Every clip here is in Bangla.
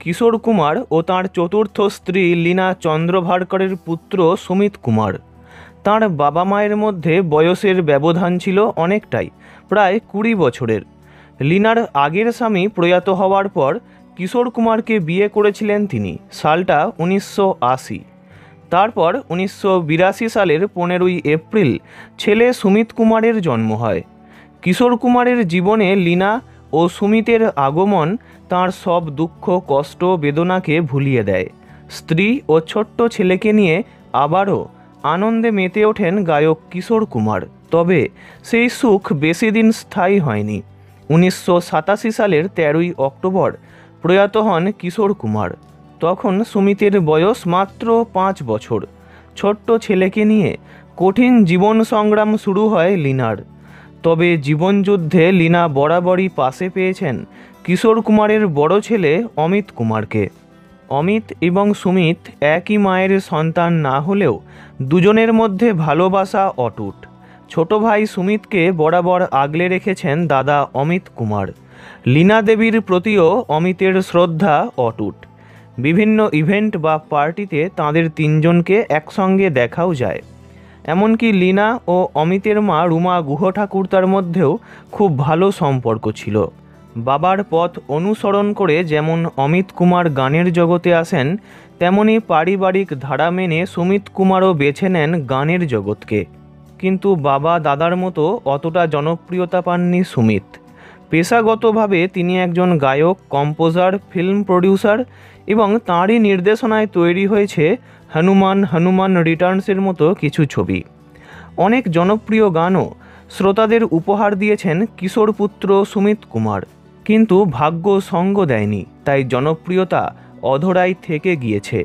কিশোর কুমার ও তাঁর চতুর্থ স্ত্রী লীনা চন্দ্রভারকরের পুত্র সুমিত কুমার। তাঁর বাবা মায়ের মধ্যে বয়সের ব্যবধান ছিল অনেকটাই, প্রায় 20 বছরের। লীনার আগের স্বামী প্রয়াত হওয়ার পর কিশোর কুমারকে বিয়ে করেছিলেন তিনি। সালটা 1980। তারপর 1982 সালের 15ই এপ্রিল ছেলে সুমিত কুমারের জন্ম হয়। কিশোর কুমারের জীবনে লীনা ও সুমিতের আগমন তাঁর সব দুঃখ কষ্ট বেদনাকে ভুলিয়ে দেয়। স্ত্রী ও ছোট্ট ছেলেকে নিয়ে আবারও আনন্দে মেতে ওঠেন গায়ক কিশোর কুমার। তবে সেই সুখ বেশি দিন স্থায়ী হয়নি। 1987 সালের 13ই অক্টোবর প্রয়াত হন কিশোর কুমার। তখন সুমিতের বয়স মাত্র 5 বছর। ছোট্ট ছেলেকে নিয়ে কঠিন জীবন সংগ্রাম শুরু হয় লীনার। তবে জীবনযুদ্ধে লীনা বরাবরই পাশে পেয়েছেন কিশোর কুমারের বড় ছেলে অমিত কুমারকে। অমিত এবং সুমিত একই মায়ের সন্তান না হলেও দুজনের মধ্যে ভালোবাসা অটুট। ছোট ভাই সুমিতকে বরাবর আগলে রেখেছেন দাদা অমিত কুমার। লীনা দেবীর প্রতিও অমিতের শ্রদ্ধা অটুট। বিভিন্ন ইভেন্ট বা পার্টিতে তাঁদের তিনজনকে একসঙ্গে দেখাও যায়। এমনকি লীনা ও অমিতের মা রুমা গুহ ঠাকুরতার মধ্যেও খুব ভালো সম্পর্ক ছিল। বাবার পথ অনুসরণ করে যেমন অমিত কুমার গানের জগতে আসেন, তেমনি পারিবারিক ধারা মেনে সুমিত কুমারও বেছে নেন গানের জগৎকে। কিন্তু বাবা দাদার মতো অতটা জনপ্রিয়তা পাননি সুমিত। পেশাগতভাবে তিনি একজন গায়ক, কম্পোজার, ফিল্ম প্রডিউসার এবং তাঁরই নির্দেশনায় তৈরি হয়েছে হনুমান রিটার্নসের মতো কিছু ছবি। অনেক জনপ্রিয় গানও শ্রোতাদের উপহার দিয়েছেন কিশোর পুত্র সুমিত কুমার। কিন্তু ভাগ্য সঙ্গ দেয়নি, তাই জনপ্রিয়তা অধরাই থেকে গিয়েছে।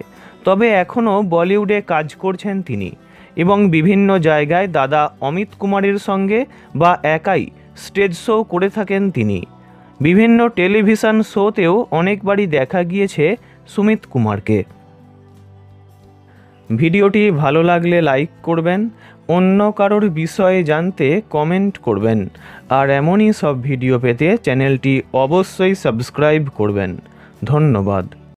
তবে এখনও বলিউডে কাজ করছেন তিনি এবং বিভিন্ন জায়গায় দাদা অমিত কুমারের সঙ্গে বা একাই স্টেজ শো করে থাকেন তিনি। বিভিন্ন টেলিভিশন শোতেও অনেকবারই দেখা গিয়েছে সুমিত কুমারকে। ভিডিওটি ভালো লাগলে লাইক করবেন, অন্য কারোর বিষয়ে জানতে কমেন্ট করবেন, আর এমনই সব ভিডিও পেতে চ্যানেলটি অবশ্যই সাবস্ক্রাইব করবেন। ধন্যবাদ।